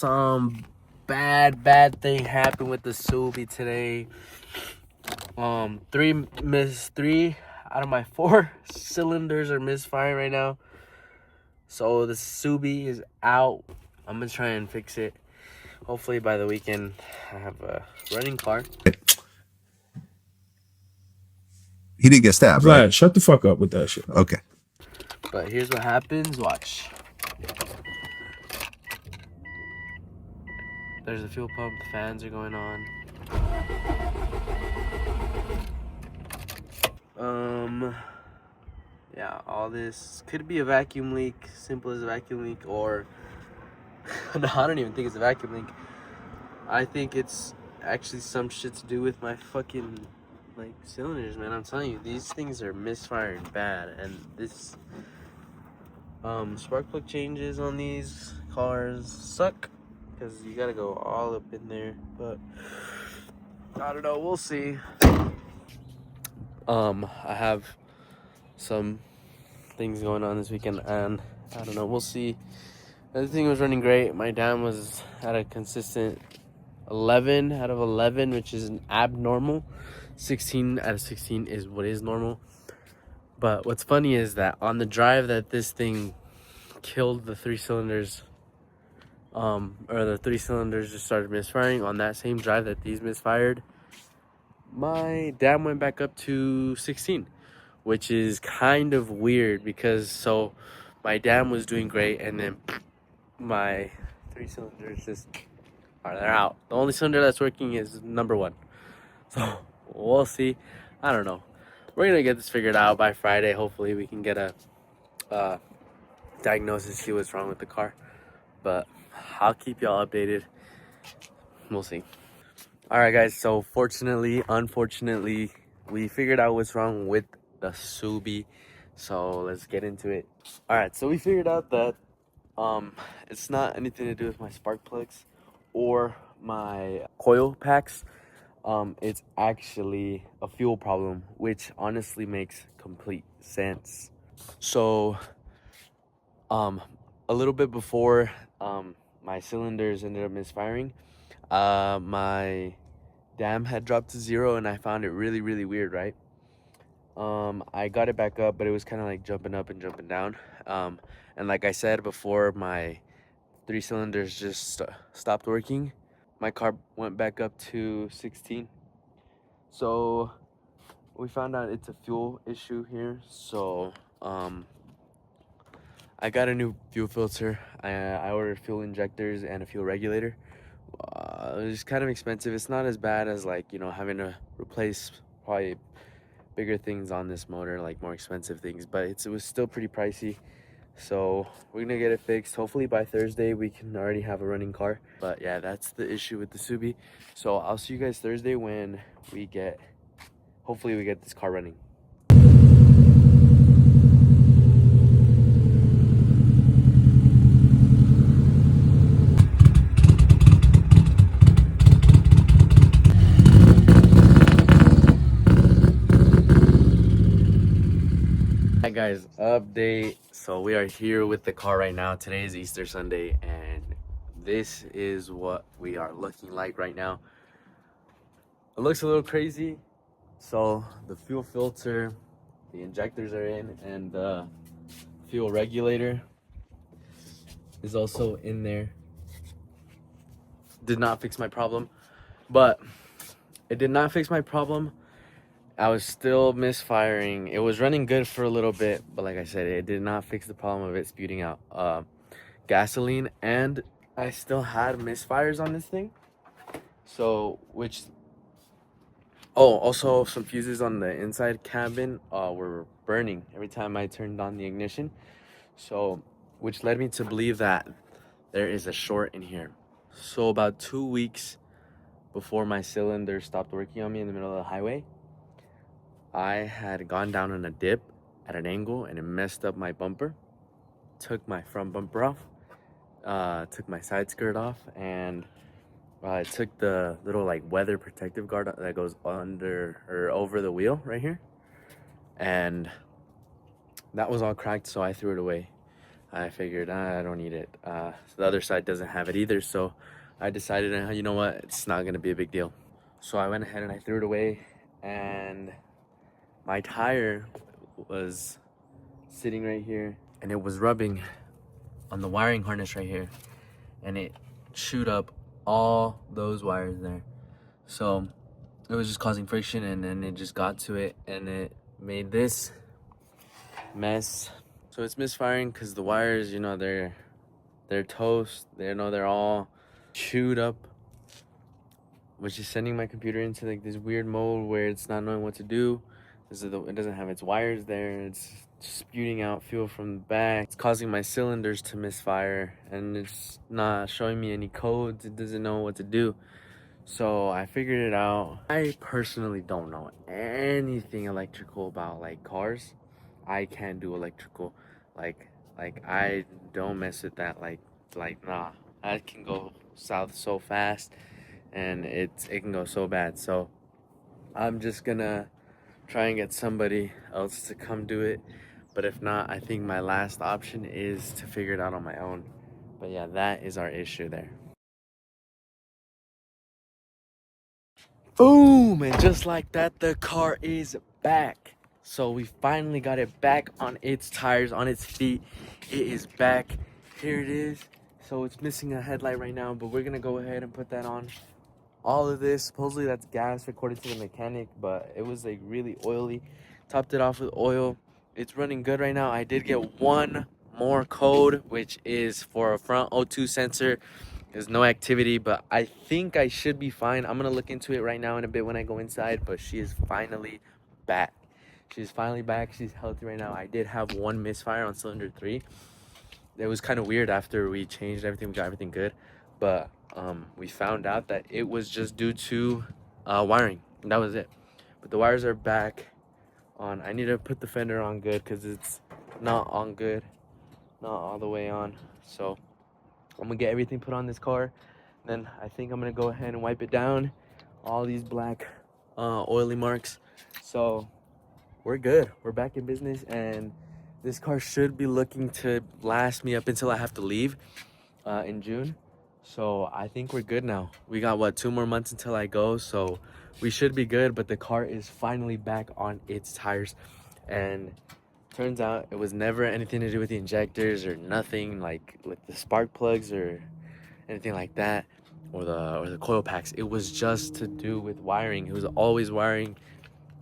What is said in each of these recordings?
some bad thing happened with the Subi today. Three out of my 4 cylinders are misfiring right now. So the Subi is out. I'm gonna try and fix it. Hopefully by the weekend I have a running car. He didn't get stabbed, Vlad, right? shut the fuck up with that shit. Okay. But here's what happens. Watch. There's a fuel pump. The fans are going on. Yeah, all this could be a vacuum leak, simple as a vacuum leak, or no, I don't even think it's a vacuum leak. I think it's actually some shit to do with my fucking like cylinders, man. I'm telling you, these things are misfiring bad, and this spark plug changes on these cars suck because you gotta go all up in there. But I don't know, we'll see. I have some things going on this weekend, and I don't know, we'll see. Everything was running great. My dam was at a consistent 11 out of 11, which is an abnormal. 16 out of 16 is what is normal. But what's funny is that on the drive that this thing killed the 3 cylinders, or the 3 cylinders just started misfiring, on that same drive that these misfired, my dam went back up to 16, which is kind of weird because so my dam was doing great, and then my 3 cylinders just they're out. The only cylinder that's working is number 1. So we'll see. I don't know. We're gonna get this figured out by Friday. Hopefully we can get a diagnosis, see what's wrong with the car. But I'll keep y'all updated. We'll see. All right, guys. So unfortunately, we figured out what's wrong with the Subi. So let's get into it. All right. So we figured out that it's not anything to do with my spark plugs or my coil packs. It's actually a fuel problem, which honestly makes complete sense. So a little bit before my cylinders ended up misfiring, my dam had dropped to 0, and I found it really weird, right? I got it back up, but it was kind of like jumping up and jumping down. And like I said before, my 3 cylinders just stopped working. My car went back up to 16. So we found out it's a fuel issue here. So I got a new fuel filter. I ordered fuel injectors and a fuel regulator. It was kind of expensive. It's not as bad as having to replace probably bigger things on this motor, like more expensive things, but it was still pretty pricey. So we're gonna get it fixed. Hopefully by Thursday we can already have a running car. But yeah, that's the issue with the Subi. So I'll see you guys Thursday when hopefully we get this car running. Hi guys, update. So we are here with the car right now. Today is Easter Sunday, and this is what we are looking like right now. It looks a little crazy. So the fuel filter, the injectors are in, and the fuel regulator is also in there. Did not fix my problem, but it did not fix my problem. I was still misfiring. It was running good for a little bit, but like I said, it did not fix the problem of it spewing out gasoline, and I still had misfires on this thing. So, also some fuses on the inside cabin were burning every time I turned on the ignition. So, which led me to believe that there is a short in here. So about 2 weeks before my cylinder stopped working on me in the middle of the highway, I had gone down on a dip at an angle, and it messed up my bumper. Took my front bumper off, took my side skirt off, and I took the little weather protective guard that goes under or over the wheel right here, and that was all cracked, so I threw it away. I figured I don't need it. The other side doesn't have it either, so I decided, you know what, it's not gonna be a big deal. So I went ahead and I threw it away, and my tire was sitting right here, and it was rubbing on the wiring harness right here, and it chewed up all those wires there. So it was just causing friction, and then it just got to it, and it made this mess. So it's misfiring because the wires, you know, they're toast. They're all chewed up, which is sending my computer into like this weird mode where it's not knowing what to do. It doesn't have its wires there. It's spewing out fuel from the back. It's causing my cylinders to misfire, and it's not showing me any codes. It doesn't know what to do. So I figured it out. I personally don't know anything electrical about like cars. I can't do electrical. Like I don't mess with that. Like nah. I can go south so fast, and it can go so bad. So I'm just gonna try and get somebody else to come do it. But if not, I think my last option is to figure it out on my own. But yeah, that is our issue there. Boom! And just like that, the car is back. So we finally got it back on its tires, on its feet. It is back. Here it is. So it's missing a headlight right now, but we're gonna go ahead and put that on. All of this, supposedly that's gas according to the mechanic, but it was like really oily. Topped it off with oil. It's running good right now. I did get one more code, which is for a front O2 sensor. There's no activity, but I think I should be fine. I'm gonna look into it right now in a bit when I go inside, but she is finally back. She's finally back. She's healthy right now. I did have one misfire on cylinder 3. It was kind of weird after we changed everything, we got everything good, but we found out that it was just due to wiring, and that was it. But the wires are back on. I need to put the fender on good because it's not on good, not all the way on. So I'm gonna get everything put on this car, then I think I'm gonna go ahead and wipe it down, all these black oily marks. So we're good, we're back in business, and this car should be looking to last me up until I have to leave in June. So I think we're good now. We got what, 2 more months until I go, so we should be good. But the car is finally back on its tires, and turns out it was never anything to do with the injectors or nothing like with the spark plugs or anything like that, or the coil packs. It was just to do with wiring. It was always wiring.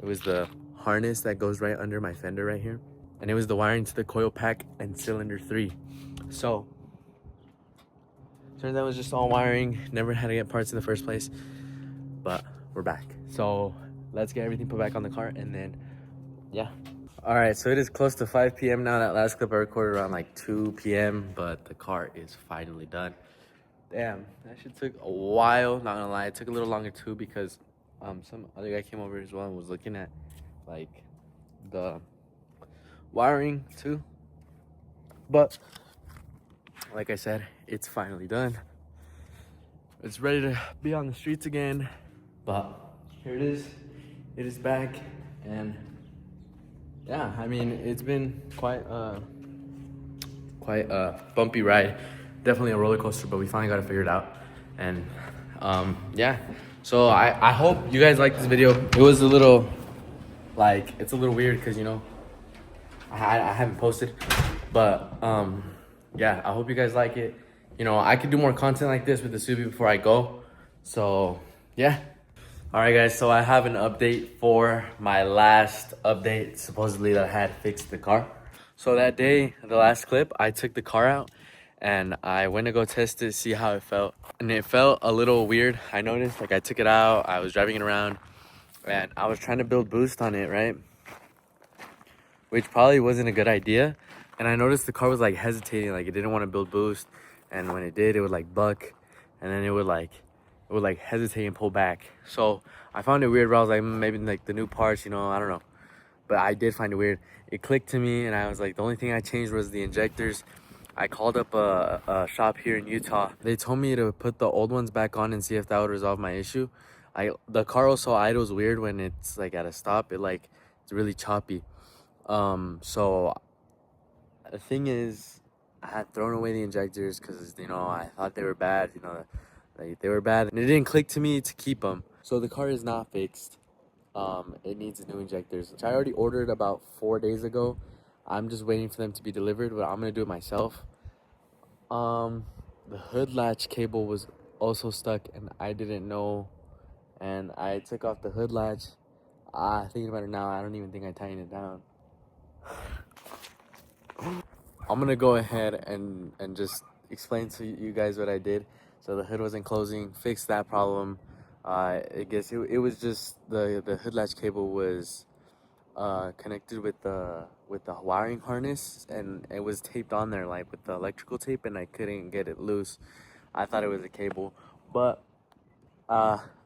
It was the harness that goes right under my fender right here, and it was the wiring to the coil pack and cylinder 3. So turns out it was just all wiring. Never had to get parts in the first place, but we're back. So let's get everything put back on the car, and then yeah. All right, so it is close to 5 p.m. now. That last clip I recorded around like 2 p.m., but the car is finally done. Damn, that shit took a while, not gonna lie. It took a little longer too because some other guy came over as well and was looking at like the wiring too. But like I said, it's finally done. It's ready to be on the streets again. But here it is. It is back, and yeah, I mean, it's been quite a bumpy ride. Definitely a roller coaster, but we finally got it figured out. And yeah, so I hope you guys like this video. It was a little, like, it's a little weird because, you know, I haven't posted, but yeah, I hope you guys like it. You know, I could do more content like this with the Subi before I go. So yeah. All right, guys, so I have an update for my last update, supposedly that I had fixed the car. So that day, the last clip, I took the car out and I went to go test it, see how it felt. And it felt a little weird. I noticed, like, I took it out, I was driving it around, and I was trying to build boost on it, right? Which probably wasn't a good idea. And I noticed the car was like hesitating, like it didn't want to build boost. And when it did, it would like buck, and then it would like hesitate and pull back. So I found it weird, but I was like, maybe like the new parts, you know, I don't know. But I did find it weird. It clicked to me, and I was like, the only thing I changed was the injectors. I called up a shop here in Utah. They told me to put the old ones back on and see if that would resolve my issue. The car also idles weird when it's like at a stop. It's really choppy. So the thing is, I had thrown away the injectors because, you know, I thought they were bad, you know, like they were bad, and it didn't click to me to keep them. So the car is not fixed. It needs new injectors, which I already ordered about 4 days ago. I'm just waiting for them to be delivered, but I'm gonna do it myself. The hood latch cable was also stuck, and I didn't know, and I took off the hood latch. Thinking about it now, I don't even think I tightened it down. I'm gonna go ahead and just explain to you guys what I did. So the hood wasn't closing, fixed that problem. I guess it was just the hood latch cable was connected with the wiring harness, and it was taped on there like with the electrical tape, and I couldn't get it loose. I thought it was a cable, but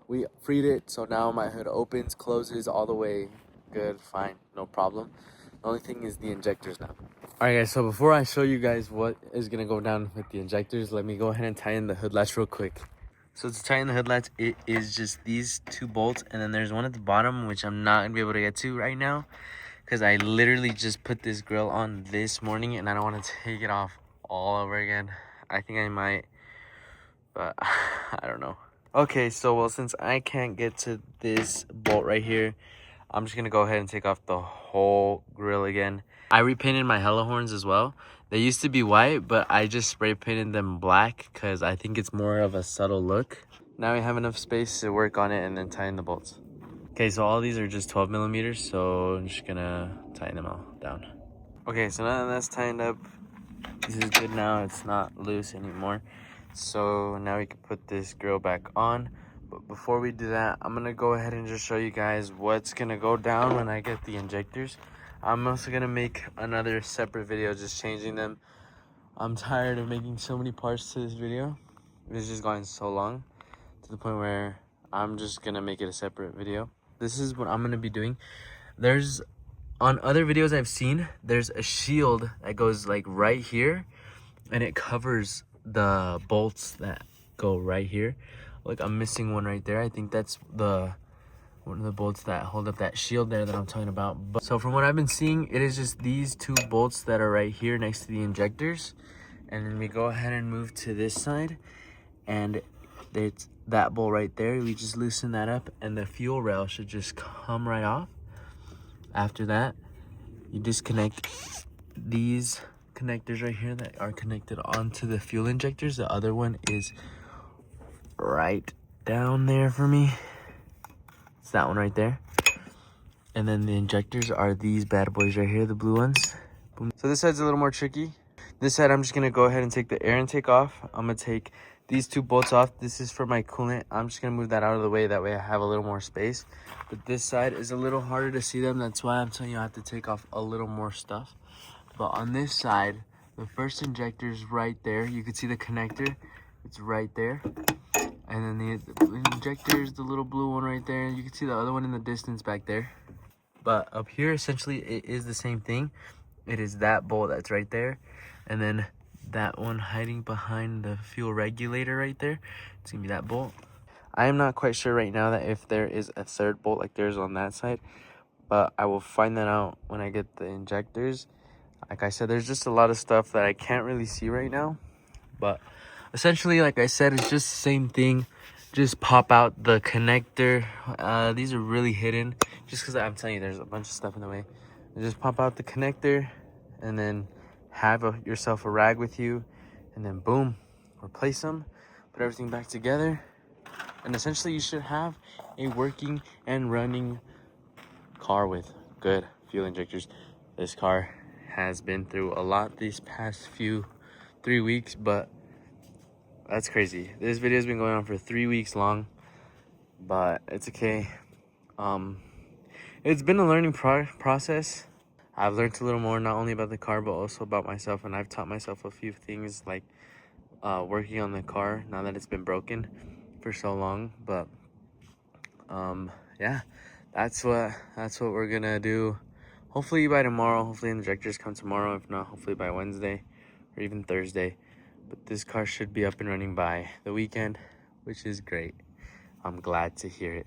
we freed it, so now my hood opens, closes all the way good, fine, no problem. The only thing is the injectors now. Alright guys, so before I show you guys what is gonna go down with the injectors, let me go ahead and tighten the hood latch real quick. So to tighten the hood latch, it is just these two bolts, and then there's one at the bottom, which I'm not gonna be able to get to right now, because I literally just put this grill on this morning, and I don't want to take it off all over again. I think I might, but I don't know. Okay, so well, since I can't get to this bolt right here, I'm just gonna go ahead and take off the whole grill again. I repainted my hella horns as well. They used to be white, but I just spray painted them black because I think it's more of a subtle look. Now we have enough space to work on it and then tighten the bolts. Okay, so all these are just 12 millimeters, so I'm just gonna tighten them all down. Okay, so now that that's tightened up, this is good now. It's not loose anymore. So now we can put this grill back on. But before we do that, I'm gonna go ahead and just show you guys what's gonna go down when I get the injectors. I'm also gonna make another separate video just changing them. I'm tired of making so many parts to this video. It's just going so long to the point where I'm just gonna make it a separate video. This is what I'm gonna be doing. On other videos I've seen, there's a shield that goes like right here, and it covers the bolts that go right here. Like I'm missing one right there. I think that's one of the bolts that hold up that shield there that I'm talking about. But so from what I've been seeing, it is just these two bolts that are right here next to the injectors. And then we go ahead and move to this side, and it's that bolt right there. We just loosen that up, and the fuel rail should just come right off. After that, you disconnect these connectors right here that are connected onto the fuel injectors. The other one is right down there for me. It's that one right there. And then the injectors are these bad boys right here, the blue ones. Boom. So this side's a little more tricky. This side, I'm just gonna go ahead and take the air intake off. I'm gonna take these two bolts off. This is for my coolant. I'm just gonna move that out of the way. That way I have a little more space. But this side is a little harder to see them. That's why I'm telling you I have to take off a little more stuff. But on this side, the first injector is right there. You can see the connector. It's right there. And then the injector is the little blue one right there. You can see the other one in the distance back there. But up here, essentially, it is the same thing. It is that bolt that's right there. And then that one hiding behind the fuel regulator right there. It's going to be that bolt. I am not quite sure right now that if there is a third bolt like there's on that side. But I will find that out when I get the injectors. Like I said, there's just a lot of stuff that I can't really see right now. But essentially, like I said, it's just the same thing. Just pop out the connector. These are really hidden. Just because I'm telling you, there's a bunch of stuff in the way. You just pop out the connector, and then have yourself a rag with you. And then boom, replace them. Put everything back together. And essentially, you should have a working and running car with good fuel injectors. This car has been through a lot these past 3 weeks, but that's crazy. This video has been going on for 3 weeks long, but it's okay. It's been a learning process. I've learned a little more, not only about the car, but also about myself, and I've taught myself a few things, like working on the car now that it's been broken for so long. But yeah, that's what we're gonna do. Hopefully by tomorrow. Hopefully the injectors come tomorrow. If not, hopefully by Wednesday or even Thursday. But this car should be up and running by the weekend, which is great. I'm glad to hear it.